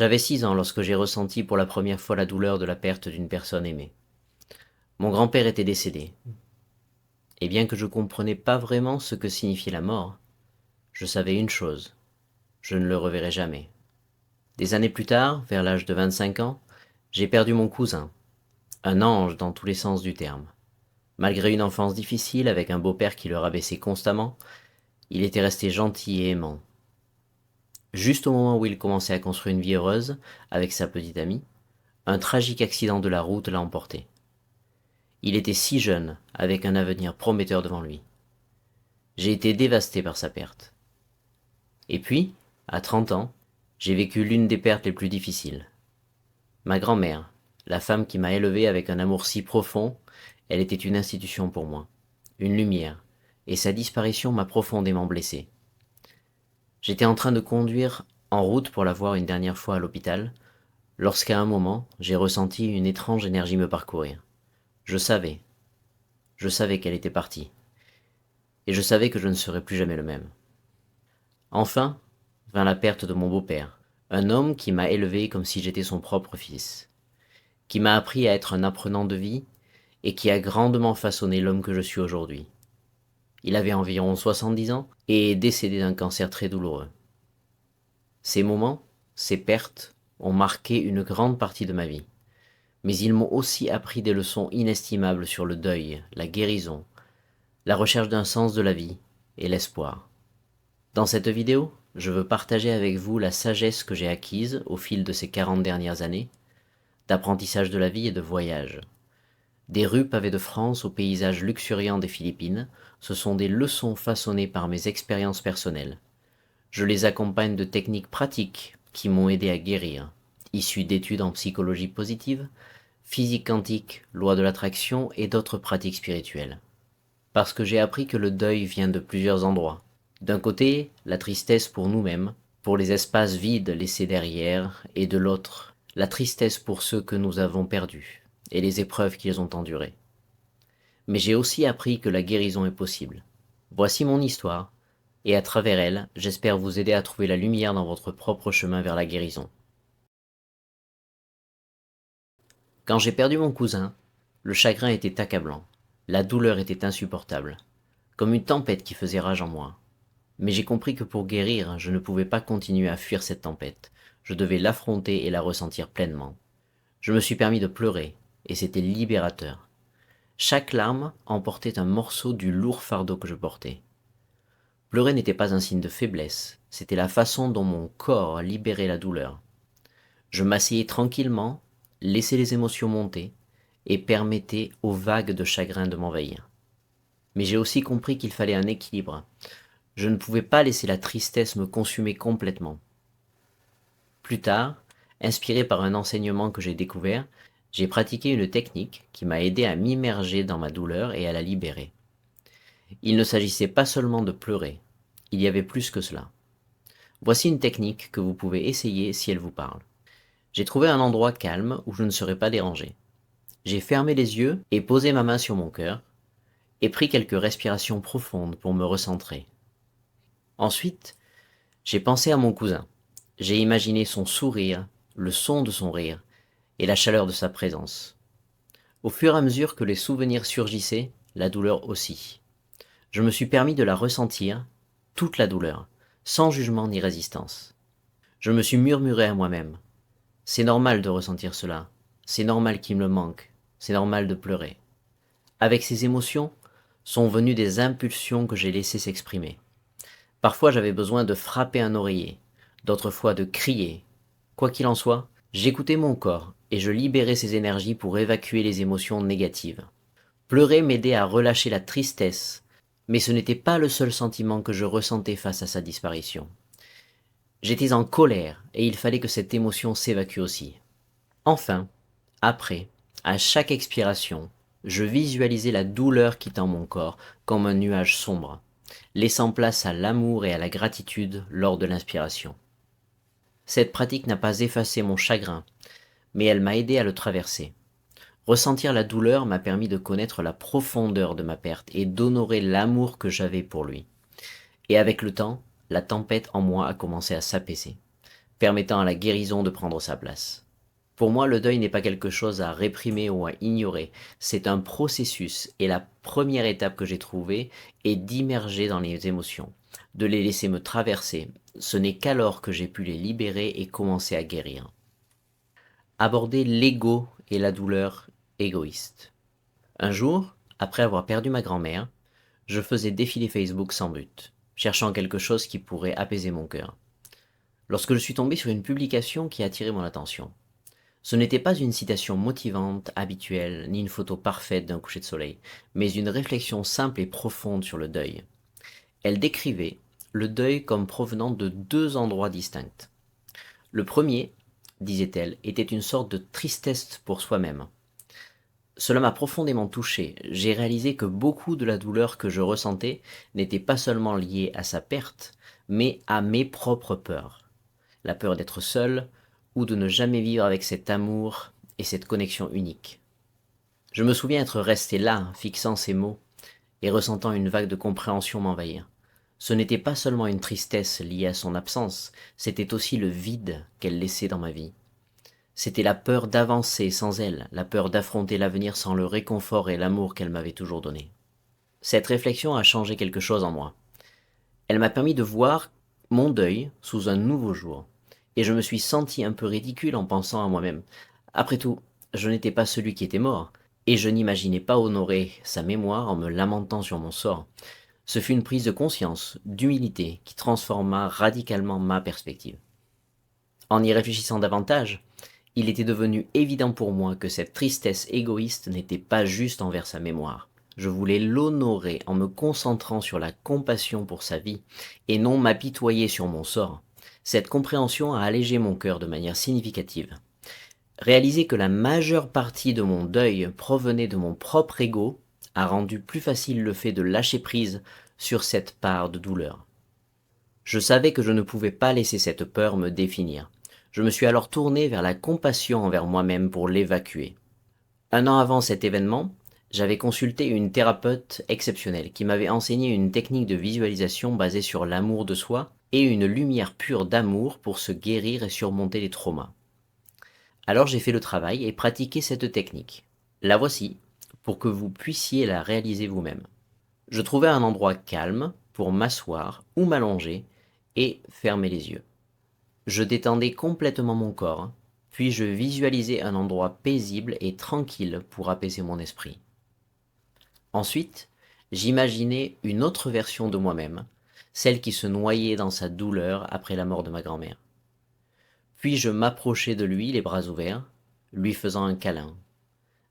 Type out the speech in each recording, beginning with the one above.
J'avais 6 ans lorsque j'ai ressenti pour la première fois la douleur de la perte d'une personne aimée. Mon grand-père était décédé, et bien que je ne comprenais pas vraiment ce que signifiait la mort, je savais une chose, je ne le reverrai jamais. Des années plus tard, vers l'âge de 25 ans, j'ai perdu mon cousin, un ange dans tous les sens du terme. Malgré une enfance difficile avec un beau-père qui le rabaissait constamment, il était resté gentil et aimant. Juste au moment où il commençait à construire une vie heureuse avec sa petite amie, un tragique accident de la route l'a emporté. Il était si jeune, avec un avenir prometteur devant lui. J'ai été dévasté par sa perte. Et puis, à 30 ans, j'ai vécu l'une des pertes les plus difficiles. Ma grand-mère, la femme qui m'a élevé avec un amour si profond, elle était une institution pour moi, une lumière, et sa disparition m'a profondément blessé. J'étais en train de conduire en route pour la voir une dernière fois à l'hôpital, lorsqu'à un moment, j'ai ressenti une étrange énergie me parcourir. Je savais, je savais qu'elle était partie, et je savais que je ne serais plus jamais le même. Enfin, vint la perte de mon beau-père, un homme qui m'a élevé comme si j'étais son propre fils, qui m'a appris à être un apprenant de vie et qui a grandement façonné l'homme que je suis aujourd'hui. Il avait environ 70 ans et est décédé d'un cancer très douloureux. Ces moments, ces pertes, ont marqué une grande partie de ma vie, mais ils m'ont aussi appris des leçons inestimables sur le deuil, la guérison, la recherche d'un sens de la vie et l'espoir. Dans cette vidéo, je veux partager avec vous la sagesse que j'ai acquise au fil de ces 40 dernières années, d'apprentissage de la vie et de voyage. Des rues pavées de France aux paysages luxuriants des Philippines, ce sont des leçons façonnées par mes expériences personnelles. Je les accompagne de techniques pratiques qui m'ont aidé à guérir, issues d'études en psychologie positive, physique quantique, loi de l'attraction et d'autres pratiques spirituelles. Parce que j'ai appris que le deuil vient de plusieurs endroits. D'un côté, la tristesse pour nous-mêmes, pour les espaces vides laissés derrière, et de l'autre, la tristesse pour ceux que nous avons perdus, et les épreuves qu'ils ont endurées. Mais j'ai aussi appris que la guérison est possible. Voici mon histoire, et à travers elle, j'espère vous aider à trouver la lumière dans votre propre chemin vers la guérison. Quand j'ai perdu mon cousin, le chagrin était accablant, la douleur était insupportable, comme une tempête qui faisait rage en moi. Mais j'ai compris que pour guérir, je ne pouvais pas continuer à fuir cette tempête. Je devais l'affronter et la ressentir pleinement. Je me suis permis de pleurer, et c'était libérateur. Chaque larme emportait un morceau du lourd fardeau que je portais. Pleurer n'était pas un signe de faiblesse, c'était la façon dont mon corps libérait la douleur. Je m'asseyais tranquillement, laissais les émotions monter, et permettais aux vagues de chagrin de m'envahir. Mais j'ai aussi compris qu'il fallait un équilibre. Je ne pouvais pas laisser la tristesse me consumer complètement. Plus tard, inspiré par un enseignement que j'ai découvert, j'ai pratiqué une technique qui m'a aidé à m'immerger dans ma douleur et à la libérer. Il ne s'agissait pas seulement de pleurer, il y avait plus que cela. Voici une technique que vous pouvez essayer si elle vous parle. J'ai trouvé un endroit calme où je ne serai pas dérangé. J'ai fermé les yeux et posé ma main sur mon cœur et pris quelques respirations profondes pour me recentrer. Ensuite, j'ai pensé à mon cousin. J'ai imaginé son sourire, le son de son rire et la chaleur de sa présence. Au fur et à mesure que les souvenirs surgissaient, la douleur aussi. Je me suis permis de la ressentir, toute la douleur, sans jugement ni résistance. Je me suis murmuré à moi-même. C'est normal de ressentir cela. C'est normal qu'il me manque. C'est normal de pleurer. Avec ces émotions sont venues des impulsions que j'ai laissées s'exprimer. Parfois j'avais besoin de frapper un oreiller, d'autres fois de crier. Quoi qu'il en soit, j'écoutais mon corps et je libérais ses énergies pour évacuer les émotions négatives. Pleurer m'aidait à relâcher la tristesse, mais ce n'était pas le seul sentiment que je ressentais face à sa disparition. J'étais en colère et il fallait que cette émotion s'évacue aussi. Enfin, après, à chaque expiration, je visualisais la douleur quittant mon corps comme un nuage sombre, laissant place à l'amour et à la gratitude lors de l'inspiration. Cette pratique n'a pas effacé mon chagrin, mais elle m'a aidé à le traverser. Ressentir la douleur m'a permis de connaître la profondeur de ma perte et d'honorer l'amour que j'avais pour lui. Et avec le temps, la tempête en moi a commencé à s'apaiser. permettant à la guérison de prendre sa place. Pour moi, le deuil n'est pas quelque chose à réprimer ou à ignorer, c'est un processus et la première étape que j'ai trouvée est d'immerger dans les émotions, de les laisser me traverser. Ce n'est qu'alors que j'ai pu les libérer et commencer à guérir. Aborder l'ego et la douleur égoïste. Un jour, après avoir perdu ma grand-mère, je faisais défiler Facebook sans but, cherchant quelque chose qui pourrait apaiser mon cœur. Lorsque je suis tombé sur une publication qui a attiré mon attention. Ce n'était pas une citation motivante, habituelle, ni une photo parfaite d'un coucher de soleil, mais une réflexion simple et profonde sur le deuil. Elle décrivait le deuil comme provenant de deux endroits distincts. Le premier, disait-elle, était une sorte de tristesse pour soi-même. Cela m'a profondément touché. J'ai réalisé que beaucoup de la douleur que je ressentais n'était pas seulement liée à sa perte, mais à mes propres peurs. La peur d'être seul, ou de ne jamais vivre avec cet amour et cette connexion unique. Je me souviens être resté là, fixant ces mots, et ressentant une vague de compréhension m'envahir. Ce n'était pas seulement une tristesse liée à son absence, c'était aussi le vide qu'elle laissait dans ma vie. C'était la peur d'avancer sans elle, la peur d'affronter l'avenir sans le réconfort et l'amour qu'elle m'avait toujours donné. Cette réflexion a changé quelque chose en moi. Elle m'a permis de voir mon deuil sous un nouveau jour, et je me suis senti un peu ridicule en pensant à moi-même. Après tout, je n'étais pas celui qui était mort, et je n'imaginais pas honorer sa mémoire en me lamentant sur mon sort. Ce fut une prise de conscience, d'humilité, qui transforma radicalement ma perspective. En y réfléchissant davantage, il était devenu évident pour moi que cette tristesse égoïste n'était pas juste envers sa mémoire. Je voulais l'honorer en me concentrant sur la compassion pour sa vie et non m'apitoyer sur mon sort. Cette compréhension a allégé mon cœur de manière significative. Réaliser que la majeure partie de mon deuil provenait de mon propre ego a rendu plus facile le fait de lâcher prise sur cette part de douleur. Je savais que je ne pouvais pas laisser cette peur me définir. Je me suis alors tourné vers la compassion envers moi-même pour l'évacuer. Un an avant cet événement, j'avais consulté une thérapeute exceptionnelle qui m'avait enseigné une technique de visualisation basée sur l'amour de soi et une lumière pure d'amour pour se guérir et surmonter les traumas. Alors j'ai fait le travail et pratiqué cette technique. La voici, pour que vous puissiez la réaliser vous-même. Je trouvais un endroit calme pour m'asseoir ou m'allonger et fermer les yeux. Je détendais complètement mon corps, puis je visualisais un endroit paisible et tranquille pour apaiser mon esprit. Ensuite, j'imaginais une autre version de moi-même, celle qui se noyait dans sa douleur après la mort de ma grand-mère. Puis je m'approchais de lui les bras ouverts, lui faisant un câlin,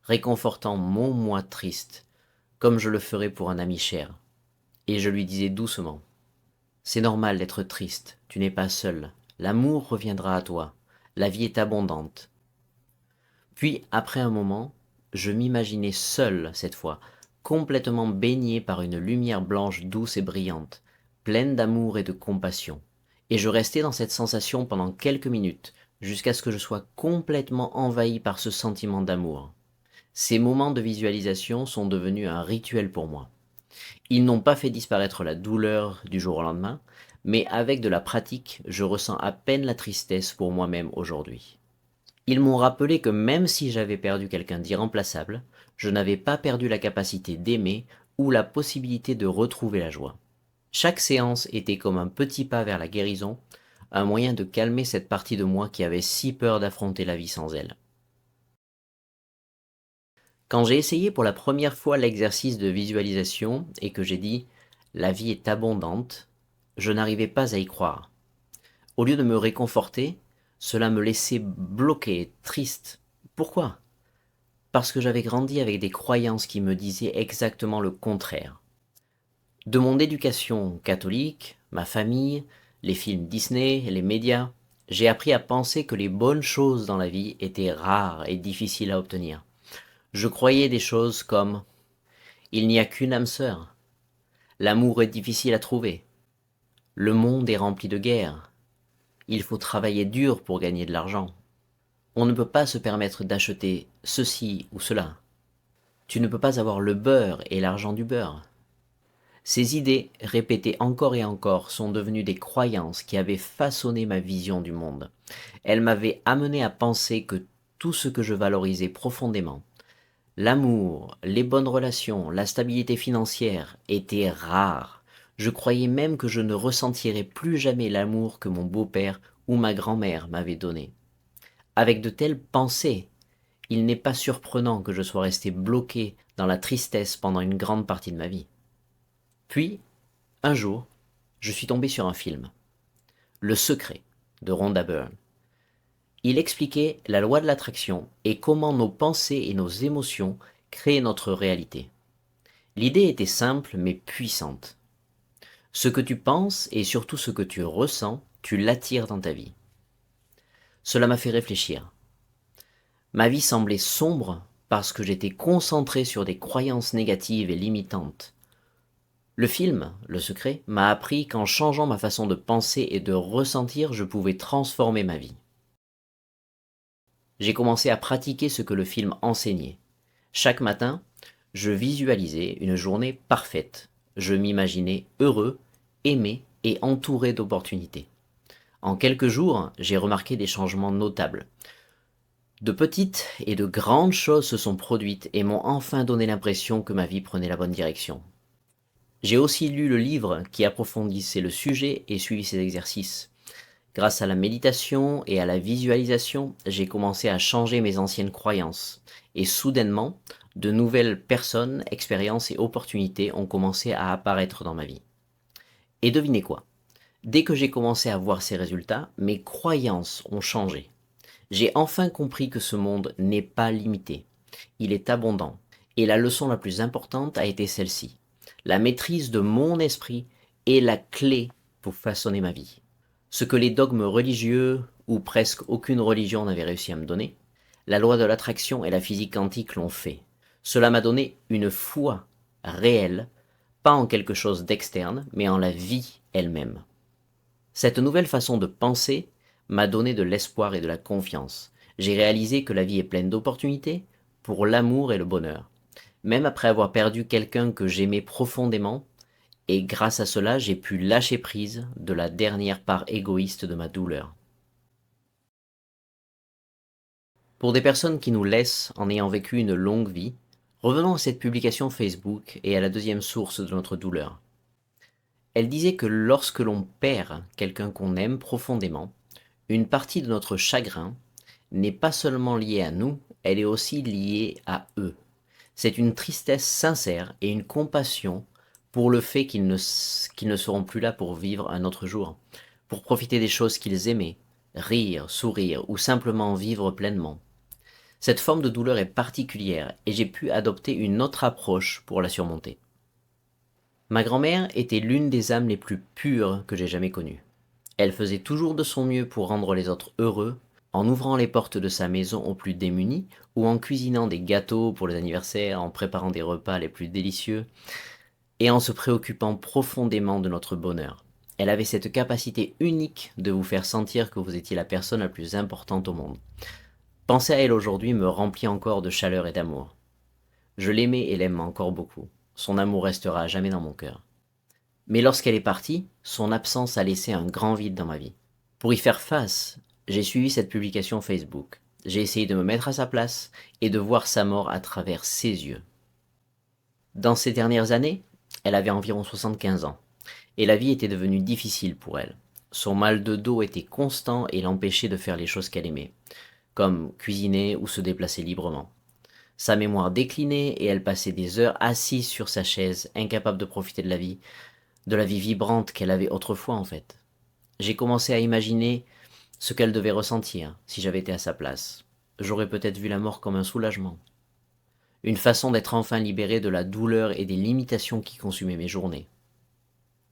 réconfortant mon moi triste, comme je le ferais pour un ami cher. Et je lui disais doucement, « C'est normal d'être triste, tu n'es pas seul, l'amour reviendra à toi, la vie est abondante. » Puis, après un moment, je m'imaginais seul cette fois, complètement baigné par une lumière blanche douce et brillante, pleine d'amour et de compassion. Et je restais dans cette sensation pendant quelques minutes, jusqu'à ce que je sois complètement envahi par ce sentiment d'amour. Ces moments de visualisation sont devenus un rituel pour moi. Ils n'ont pas fait disparaître la douleur du jour au lendemain, mais avec de la pratique, je ressens à peine la tristesse pour moi-même aujourd'hui. Ils m'ont rappelé que même si j'avais perdu quelqu'un d'irremplaçable, je n'avais pas perdu la capacité d'aimer ou la possibilité de retrouver la joie. Chaque séance était comme un petit pas vers la guérison, un moyen de calmer cette partie de moi qui avait si peur d'affronter la vie sans elle. Quand j'ai essayé pour la première fois l'exercice de visualisation et que j'ai dit « la vie est abondante », je n'arrivais pas à y croire. Au lieu de me réconforter, cela me laissait bloqué, triste. Pourquoi? Parce que j'avais grandi avec des croyances qui me disaient exactement le contraire. De mon éducation catholique, ma famille, les films Disney, les médias, j'ai appris à penser que les bonnes choses dans la vie étaient rares et difficiles à obtenir. Je croyais des choses comme « il n'y a qu'une âme sœur »,« l'amour est difficile à trouver »,« le monde est rempli de guerres »,« il faut travailler dur pour gagner de l'argent », on ne peut pas se permettre d'acheter ceci ou cela. Tu ne peux pas avoir le beurre et l'argent du beurre. Ces idées, répétées encore et encore, sont devenues des croyances qui avaient façonné ma vision du monde. Elles m'avaient amené à penser que tout ce que je valorisais profondément, l'amour, les bonnes relations, la stabilité financière, était rare. Je croyais même que je ne ressentirais plus jamais l'amour que mon beau-père ou ma grand-mère m'avaient donné. Avec de telles pensées, il n'est pas surprenant que je sois resté bloqué dans la tristesse pendant une grande partie de ma vie. Puis, un jour, je suis tombé sur un film, Le Secret, de Rhonda Byrne. Il expliquait la loi de l'attraction et comment nos pensées et nos émotions créent notre réalité. L'idée était simple mais puissante. Ce que tu penses et surtout ce que tu ressens, tu l'attires dans ta vie. Cela m'a fait réfléchir. Ma vie semblait sombre parce que j'étais concentré sur des croyances négatives et limitantes. Le film, Le Secret, m'a appris qu'en changeant ma façon de penser et de ressentir, je pouvais transformer ma vie. J'ai commencé à pratiquer ce que le film enseignait. Chaque matin, je visualisais une journée parfaite. Je m'imaginais heureux, aimé et entouré d'opportunités. En quelques jours, j'ai remarqué des changements notables. De petites et de grandes choses se sont produites et m'ont enfin donné l'impression que ma vie prenait la bonne direction. J'ai aussi lu le livre qui approfondissait le sujet et suivi ses exercices. Grâce à la méditation et à la visualisation, j'ai commencé à changer mes anciennes croyances. Et soudainement, de nouvelles personnes, expériences et opportunités ont commencé à apparaître dans ma vie. Et devinez quoi? Dès que j'ai commencé à voir ces résultats, mes croyances ont changé. J'ai enfin compris que ce monde n'est pas limité. Il est abondant. Et la leçon la plus importante a été celle-ci. La maîtrise de mon esprit est la clé pour façonner ma vie. Ce que les dogmes religieux ou presque aucune religion n'avait réussi à me donner, la loi de l'attraction et la physique quantique l'ont fait. Cela m'a donné une foi réelle, pas en quelque chose d'externe, mais en la vie elle-même. Cette nouvelle façon de penser m'a donné de l'espoir et de la confiance. J'ai réalisé que la vie est pleine d'opportunités pour l'amour et le bonheur. Même après avoir perdu quelqu'un que j'aimais profondément, et grâce à cela, j'ai pu lâcher prise de la dernière part égoïste de ma douleur. Pour des personnes qui nous laissent en ayant vécu une longue vie, revenons à cette publication Facebook et à la deuxième source de notre douleur. Elle disait que lorsque l'on perd quelqu'un qu'on aime profondément, une partie de notre chagrin n'est pas seulement liée à nous, elle est aussi liée à eux. C'est une tristesse sincère et une compassion pour le fait qu'ils ne seront plus là pour vivre un autre jour, pour profiter des choses qu'ils aimaient, rire, sourire ou simplement vivre pleinement. Cette forme de douleur est particulière et j'ai pu adopter une autre approche pour la surmonter. Ma grand-mère était l'une des âmes les plus pures que j'ai jamais connues. Elle faisait toujours de son mieux pour rendre les autres heureux, en ouvrant les portes de sa maison aux plus démunis, ou en cuisinant des gâteaux pour les anniversaires, en préparant des repas les plus délicieux, et en se préoccupant profondément de notre bonheur. Elle avait cette capacité unique de vous faire sentir que vous étiez la personne la plus importante au monde. Penser à elle aujourd'hui me remplit encore de chaleur et d'amour. Je l'aimais et l'aime encore beaucoup. Son amour restera à jamais dans mon cœur. Mais lorsqu'elle est partie, son absence a laissé un grand vide dans ma vie. Pour y faire face, j'ai suivi cette publication Facebook. J'ai essayé de me mettre à sa place et de voir sa mort à travers ses yeux. Dans ces dernières années, elle avait environ 75 ans, et la vie était devenue difficile pour elle. Son mal de dos était constant et l'empêchait de faire les choses qu'elle aimait, comme cuisiner ou se déplacer librement. Sa mémoire déclinait et elle passait des heures assise sur sa chaise, incapable de profiter de la vie vibrante qu'elle avait autrefois en fait. J'ai commencé à imaginer ce qu'elle devait ressentir si j'avais été à sa place. J'aurais peut-être vu la mort comme un soulagement. Une façon d'être enfin libéré de la douleur et des limitations qui consumaient mes journées.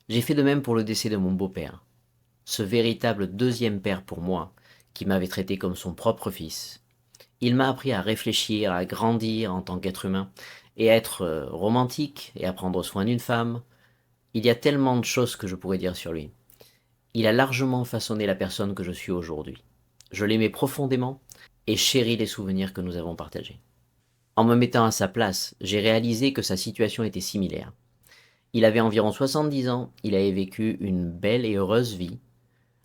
J'ai fait de même pour le décès de mon beau-père, ce véritable deuxième père pour moi, qui m'avait traité comme son propre fils. Il m'a appris à réfléchir, à grandir en tant qu'être humain, et à être romantique et à prendre soin d'une femme. Il y a tellement de choses que je pourrais dire sur lui. Il a largement façonné la personne que je suis aujourd'hui. Je l'aimais profondément et chéris les souvenirs que nous avons partagés. En me mettant à sa place, j'ai réalisé que sa situation était similaire. Il avait environ 70 ans, il avait vécu une belle et heureuse vie,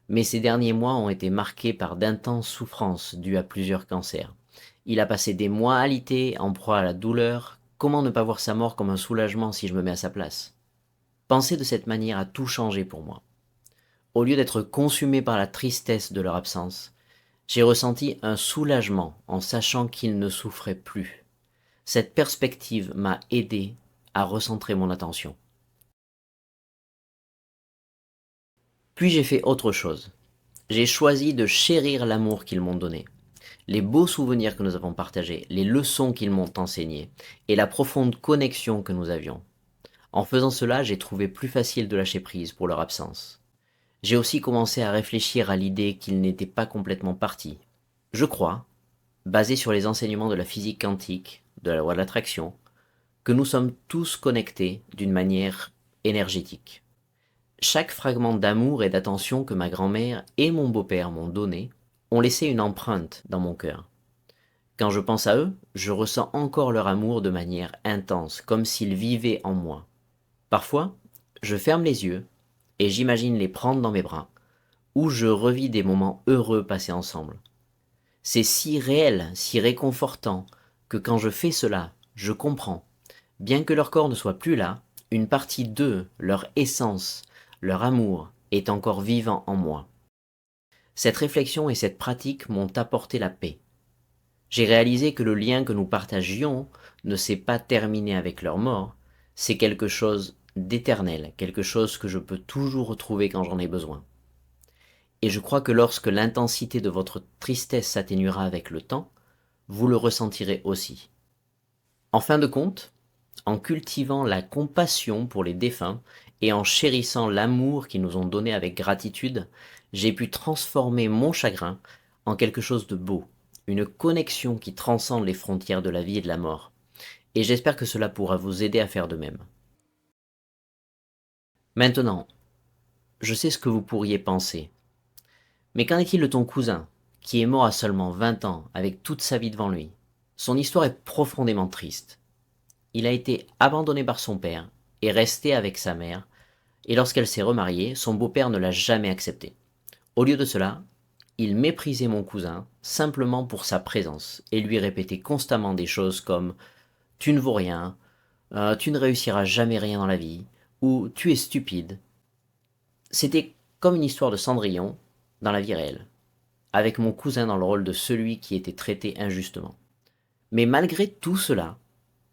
mais ces derniers mois ont été marqués par d'intenses souffrances dues à plusieurs cancers. Il a passé des mois alité, en proie à la douleur. Comment ne pas voir sa mort comme un soulagement si je me mets à sa place? Penser de cette manière a tout changé pour moi. Au lieu d'être consumé par la tristesse de leur absence, j'ai ressenti un soulagement en sachant qu'ils ne souffraient plus. Cette perspective m'a aidé à recentrer mon attention. Puis j'ai fait autre chose. J'ai choisi de chérir l'amour qu'ils m'ont donné, les beaux souvenirs que nous avons partagés, les leçons qu'ils m'ont enseignées et la profonde connexion que nous avions. En faisant cela, j'ai trouvé plus facile de lâcher prise pour leur absence. J'ai aussi commencé à réfléchir à l'idée qu'ils n'étaient pas complètement partis. Je crois, basé sur les enseignements de la physique quantique, de la loi de l'attraction, que nous sommes tous connectés d'une manière énergétique. Chaque fragment d'amour et d'attention que ma grand-mère et mon beau-père m'ont donné ont laissé une empreinte dans mon cœur. Quand je pense à eux, je ressens encore leur amour de manière intense, comme s'ils vivaient en moi. Parfois, je ferme les yeux et j'imagine les prendre dans mes bras, ou je revis des moments heureux passés ensemble. C'est si réel, si réconfortant, que quand je fais cela, je comprends, bien que leur corps ne soit plus là, une partie d'eux, leur essence, leur amour, est encore vivant en moi. Cette réflexion et cette pratique m'ont apporté la paix. J'ai réalisé que le lien que nous partagions ne s'est pas terminé avec leur mort, c'est quelque chose d'éternel, quelque chose que je peux toujours retrouver quand j'en ai besoin. Et je crois que lorsque l'intensité de votre tristesse s'atténuera avec le temps, vous le ressentirez aussi. En fin de compte, en cultivant la compassion pour les défunts et en chérissant l'amour qu'ils nous ont donné avec gratitude, j'ai pu transformer mon chagrin en quelque chose de beau, une connexion qui transcende les frontières de la vie et de la mort. Et j'espère que cela pourra vous aider à faire de même. Maintenant, je sais ce que vous pourriez penser. Mais qu'en est-il de ton cousin, qui est mort à seulement 20 ans, avec toute sa vie devant lui? Son histoire est profondément triste. Il a été abandonné par son père et resté avec sa mère, et lorsqu'elle s'est remariée, son beau-père ne l'a jamais accepté. Au lieu de cela, il méprisait mon cousin simplement pour sa présence et lui répétait constamment des choses comme tu ne vaux rien, tu ne réussiras jamais rien dans la vie, ou tu es stupide. C'était comme une histoire de Cendrillon dans la vie réelle, avec mon cousin dans le rôle de celui qui était traité injustement. Mais malgré tout cela,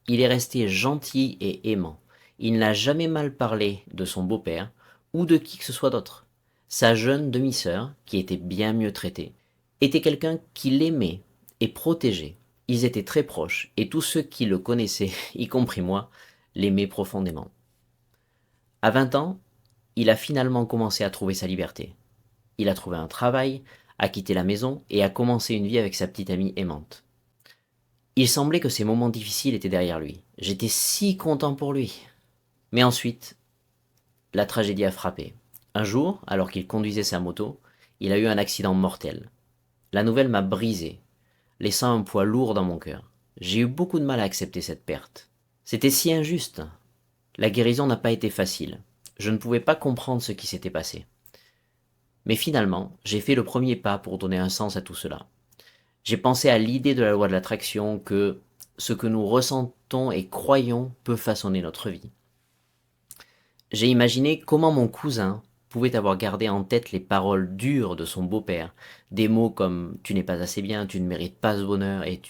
il est resté gentil et aimant. Il n'a jamais mal parlé de son beau-père ou de qui que ce soit d'autre. Sa jeune demi-sœur, qui était bien mieux traitée, était quelqu'un qui l'aimait et protégeait. Ils étaient très proches et tous ceux qui le connaissaient, y compris moi, l'aimaient profondément. À 20 ans, il a finalement commencé à trouver sa liberté. Il a trouvé un travail, a quitté la maison et a commencé une vie avec sa petite amie aimante. Il semblait que ces moments difficiles étaient derrière lui. J'étais si content pour lui. Mais ensuite, la tragédie a frappé. Un jour, alors qu'il conduisait sa moto, il a eu un accident mortel. La nouvelle m'a brisé, laissant un poids lourd dans mon cœur. J'ai eu beaucoup de mal à accepter cette perte. C'était si injuste. La guérison n'a pas été facile. Je ne pouvais pas comprendre ce qui s'était passé. Mais finalement, j'ai fait le premier pas pour donner un sens à tout cela. J'ai pensé à l'idée de la loi de l'attraction que ce que nous ressentons et croyons peut façonner notre vie. J'ai imaginé comment mon cousin pouvait avoir gardé en tête les paroles dures de son beau-père, des mots comme « tu n'es pas assez bien, tu ne mérites pas ce bonheur et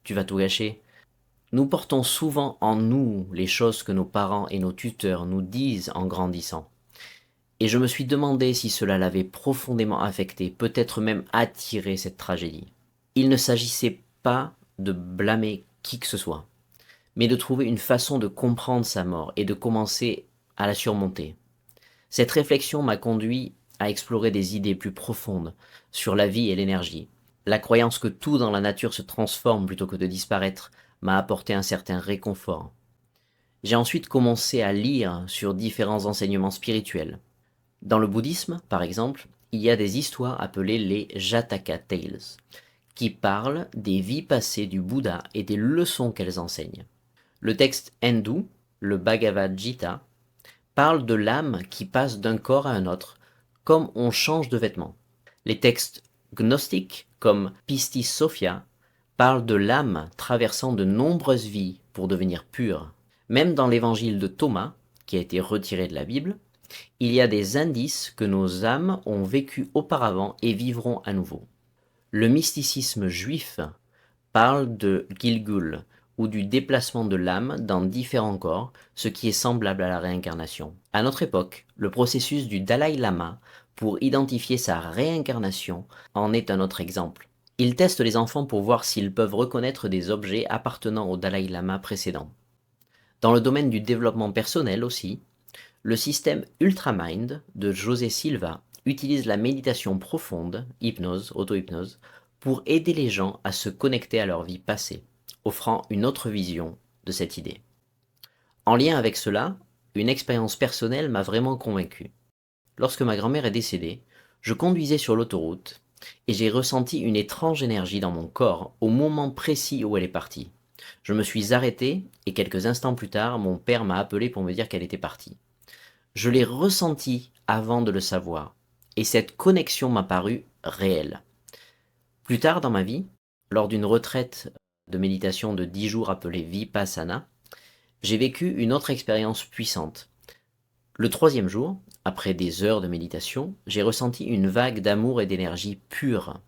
tu vas tout gâcher ». Nous portons souvent en nous les choses que nos parents et nos tuteurs nous disent en grandissant. Et je me suis demandé si cela l'avait profondément affecté, peut-être même attiré cette tragédie. Il ne s'agissait pas de blâmer qui que ce soit, mais de trouver une façon de comprendre sa mort et de commencer à la surmonter. Cette réflexion m'a conduit à explorer des idées plus profondes sur la vie et l'énergie. La croyance que tout dans la nature se transforme plutôt que de disparaître m'a apporté un certain réconfort. J'ai ensuite commencé à lire sur différents enseignements spirituels. Dans le bouddhisme, par exemple, il y a des histoires appelées les Jataka Tales, qui parlent des vies passées du Bouddha et des leçons qu'elles enseignent. Le texte hindou, le Bhagavad Gita, parle de l'âme qui passe d'un corps à un autre, comme on change de vêtements. Les textes gnostiques, comme Pistis Sophia, parlent de l'âme traversant de nombreuses vies pour devenir pure. Même dans l'évangile de Thomas, qui a été retiré de la Bible, il y a des indices que nos âmes ont vécu auparavant et vivront à nouveau. Le mysticisme juif parle de Gilgul, ou du déplacement de l'âme dans différents corps, ce qui est semblable à la réincarnation. À notre époque, le processus du Dalai Lama pour identifier sa réincarnation en est un autre exemple. Il teste les enfants pour voir s'ils peuvent reconnaître des objets appartenant au Dalai Lama précédent. Dans le domaine du développement personnel aussi, le système Ultramind de José Silva utilise la méditation profonde, hypnose, auto-hypnose, pour aider les gens à se connecter à leur vie passée, offrant une autre vision de cette idée. En lien avec cela, une expérience personnelle m'a vraiment convaincu. Lorsque ma grand-mère est décédée, je conduisais sur l'autoroute et j'ai ressenti une étrange énergie dans mon corps au moment précis où elle est partie. Je me suis arrêté et quelques instants plus tard, mon père m'a appelé pour me dire qu'elle était partie. Je l'ai ressenti avant de le savoir, et cette connexion m'a paru réelle. Plus tard dans ma vie, lors d'une retraite de méditation de 10 jours appelée Vipassana, j'ai vécu une autre expérience puissante. Le troisième jour, après des heures de méditation, j'ai ressenti une vague d'amour et d'énergie pure,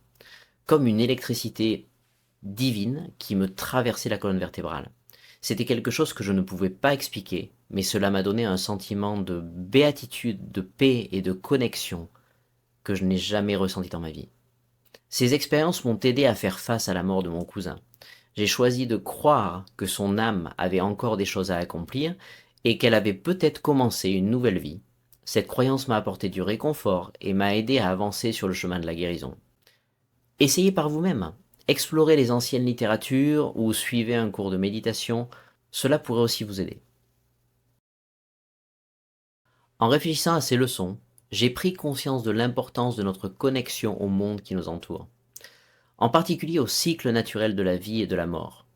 comme une électricité divine qui me traversait la colonne vertébrale. C'était quelque chose que je ne pouvais pas expliquer, mais cela m'a donné un sentiment de béatitude, de paix et de connexion que je n'ai jamais ressenti dans ma vie. Ces expériences m'ont aidé à faire face à la mort de mon cousin. J'ai choisi de croire que son âme avait encore des choses à accomplir et qu'elle avait peut-être commencé une nouvelle vie. Cette croyance m'a apporté du réconfort et m'a aidé à avancer sur le chemin de la guérison. Essayez par vous-même. Explorez les anciennes littératures ou suivez un cours de méditation, cela pourrait aussi vous aider. En réfléchissant à ces leçons, j'ai pris conscience de l'importance de notre connexion au monde qui nous entoure, en particulier au cycle naturel de la vie et de la mort.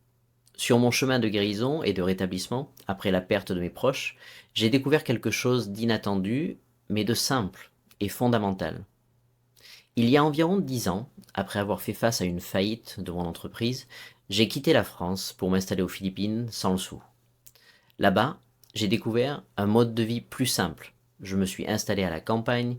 Sur mon chemin de guérison et de rétablissement, après la perte de mes proches, j'ai découvert quelque chose d'inattendu, mais de simple et fondamental. Il y a environ 10 ans, après avoir fait face à une faillite de mon entreprise, j'ai quitté la France pour m'installer aux Philippines sans le sou. Là-bas, j'ai découvert un mode de vie plus simple. Je me suis installé à la campagne,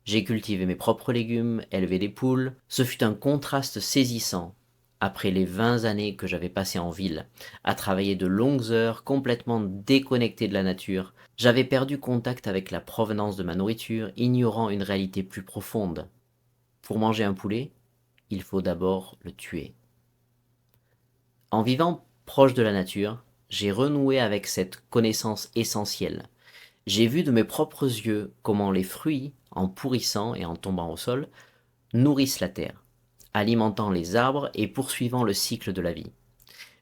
j'ai cultivé mes propres légumes, élevé des poules. Ce fut un contraste saisissant après les 20 années que j'avais passées en ville, à travailler de longues heures, complètement déconnecté de la nature. J'avais perdu contact avec la provenance de ma nourriture, ignorant une réalité plus profonde. Pour manger un poulet, il faut d'abord le tuer. En vivant proche de la nature, j'ai renoué avec cette connaissance essentielle. J'ai vu de mes propres yeux comment les fruits, en pourrissant et en tombant au sol, nourrissent la terre, alimentant les arbres et poursuivant le cycle de la vie.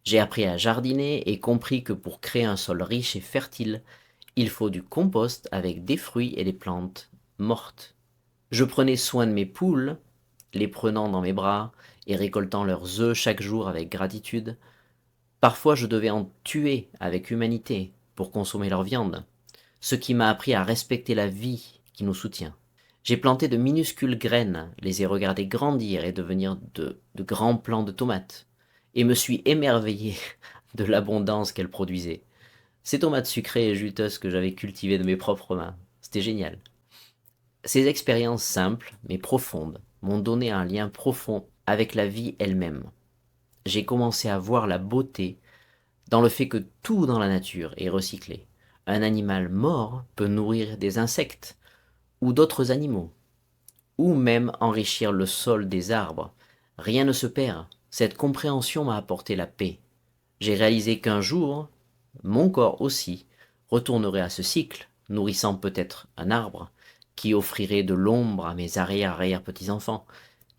J'ai appris à jardiner et compris que pour créer un sol riche et fertile, il faut du compost avec des fruits et des plantes mortes. Je prenais soin de mes poules, les prenant dans mes bras et récoltant leurs œufs chaque jour avec gratitude. Parfois je devais en tuer avec humanité pour consommer leur viande, ce qui m'a appris à respecter la vie qui nous soutient. J'ai planté de minuscules graines, les ai regardées grandir et devenir de grands plants de tomates, et me suis émerveillé de l'abondance qu'elles produisaient. Ces tomates sucrées et juteuses que j'avais cultivées de mes propres mains, c'était génial. Ces expériences simples mais profondes m'ont donné un lien profond avec la vie elle-même. J'ai commencé à voir la beauté dans le fait que tout dans la nature est recyclé. Un animal mort peut nourrir des insectes ou d'autres animaux, ou même enrichir le sol des arbres. Rien ne se perd. Cette compréhension m'a apporté la paix. J'ai réalisé qu'un jour, mon corps aussi retournerait à ce cycle, nourrissant peut-être un arbre, qui offrirait de l'ombre à mes arrière-petits-enfants.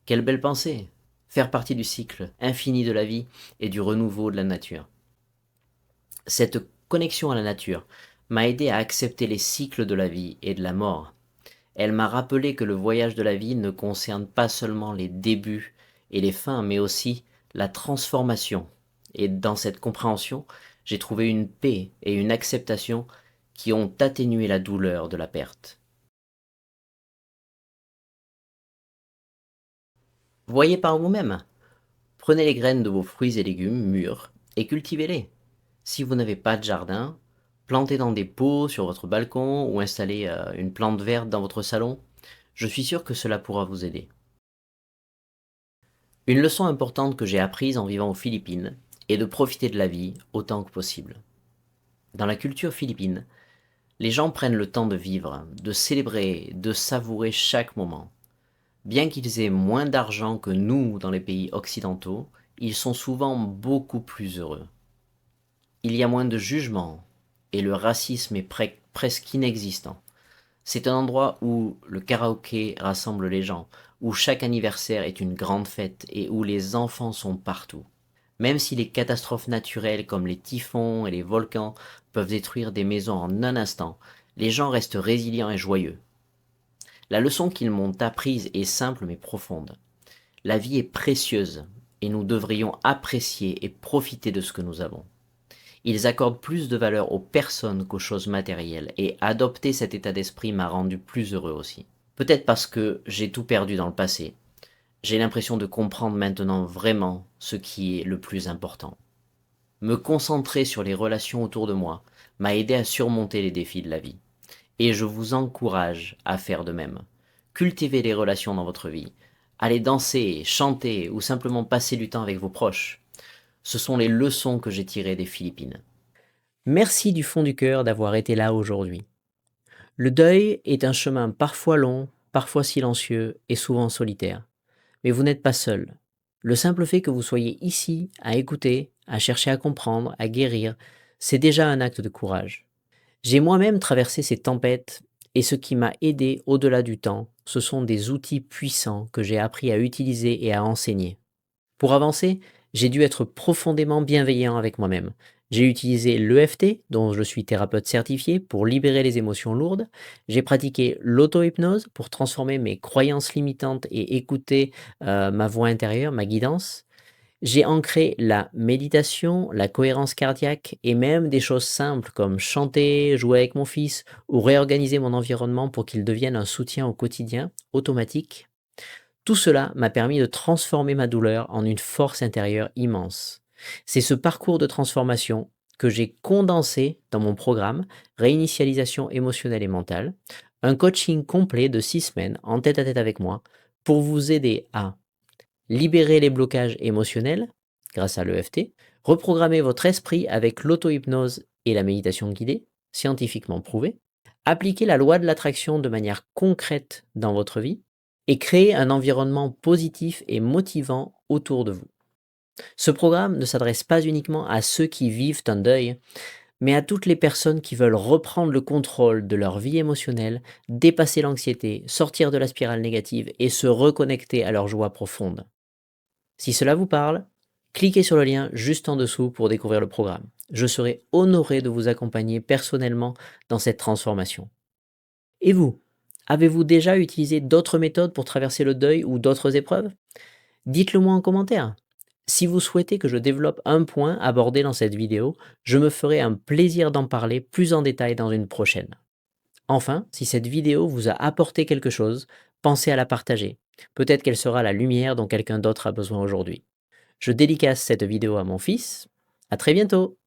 Quelle belle pensée! Faire partie du cycle infini de la vie et du renouveau de la nature. Cette connexion à la nature m'a aidé à accepter les cycles de la vie et de la mort. Elle m'a rappelé que le voyage de la vie ne concerne pas seulement les débuts et les fins, mais aussi la transformation. Et dans cette compréhension, j'ai trouvé une paix et une acceptation qui ont atténué la douleur de la perte. Voyez par vous-même. Prenez les graines de vos fruits et légumes mûrs et cultivez-les. Si vous n'avez pas de jardin, plantez dans des pots sur votre balcon ou installez une plante verte dans votre salon. Je suis sûr que cela pourra vous aider. Une leçon importante que j'ai apprise en vivant aux Philippines est de profiter de la vie autant que possible. Dans la culture philippine, les gens prennent le temps de vivre, de célébrer, de savourer chaque moment. Bien qu'ils aient moins d'argent que nous dans les pays occidentaux, ils sont souvent beaucoup plus heureux. Il y a moins de jugement et le racisme est presque inexistant. C'est un endroit où le karaoké rassemble les gens, où chaque anniversaire est une grande fête et où les enfants sont partout. Même si les catastrophes naturelles comme les typhons et les volcans peuvent détruire des maisons en un instant, les gens restent résilients et joyeux. La leçon qu'ils m'ont apprise est simple mais profonde. La vie est précieuse et nous devrions apprécier et profiter de ce que nous avons. Ils accordent plus de valeur aux personnes qu'aux choses matérielles et adopter cet état d'esprit m'a rendu plus heureux aussi. Peut-être parce que j'ai tout perdu dans le passé. J'ai l'impression de comprendre maintenant vraiment ce qui est le plus important. Me concentrer sur les relations autour de moi m'a aidé à surmonter les défis de la vie. Et je vous encourage à faire de même. Cultivez les relations dans votre vie. Allez danser, chanter ou simplement passer du temps avec vos proches. Ce sont les leçons que j'ai tirées des Philippines. Merci du fond du cœur d'avoir été là aujourd'hui. Le deuil est un chemin parfois long, parfois silencieux et souvent solitaire. Mais vous n'êtes pas seul. Le simple fait que vous soyez ici, à écouter, à chercher à comprendre, à guérir, c'est déjà un acte de courage. J'ai moi-même traversé ces tempêtes et ce qui m'a aidé au-delà du temps, ce sont des outils puissants que j'ai appris à utiliser et à enseigner. Pour avancer, j'ai dû être profondément bienveillant avec moi-même. J'ai utilisé l'EFT, dont je suis thérapeute certifié, pour libérer les émotions lourdes. J'ai pratiqué l'auto-hypnose pour transformer mes croyances limitantes et écouter ma voix intérieure, ma guidance. J'ai ancré la méditation, la cohérence cardiaque et même des choses simples comme chanter, jouer avec mon fils ou réorganiser mon environnement pour qu'il devienne un soutien au quotidien, automatique. Tout cela m'a permis de transformer ma douleur en une force intérieure immense. C'est ce parcours de transformation que j'ai condensé dans mon programme Réinitialisation émotionnelle et mentale, un coaching complet de 6 semaines en tête à tête avec moi pour vous aider à libérer les blocages émotionnels grâce à l'EFT, reprogrammer votre esprit avec l'auto-hypnose et la méditation guidée, scientifiquement prouvée, appliquer la loi de l'attraction de manière concrète dans votre vie et créer un environnement positif et motivant autour de vous. Ce programme ne s'adresse pas uniquement à ceux qui vivent un deuil, mais à toutes les personnes qui veulent reprendre le contrôle de leur vie émotionnelle, dépasser l'anxiété, sortir de la spirale négative et se reconnecter à leur joie profonde. Si cela vous parle, cliquez sur le lien juste en dessous pour découvrir le programme. Je serai honoré de vous accompagner personnellement dans cette transformation. Et vous, avez-vous déjà utilisé d'autres méthodes pour traverser le deuil ou d'autres épreuves? Dites-le moi en commentaire. Si vous souhaitez que je développe un point abordé dans cette vidéo, je me ferai un plaisir d'en parler plus en détail dans une prochaine. Enfin, si cette vidéo vous a apporté quelque chose, pensez à la partager. Peut-être qu'elle sera la lumière dont quelqu'un d'autre a besoin aujourd'hui. Je dédicace cette vidéo à mon fils. À très bientôt!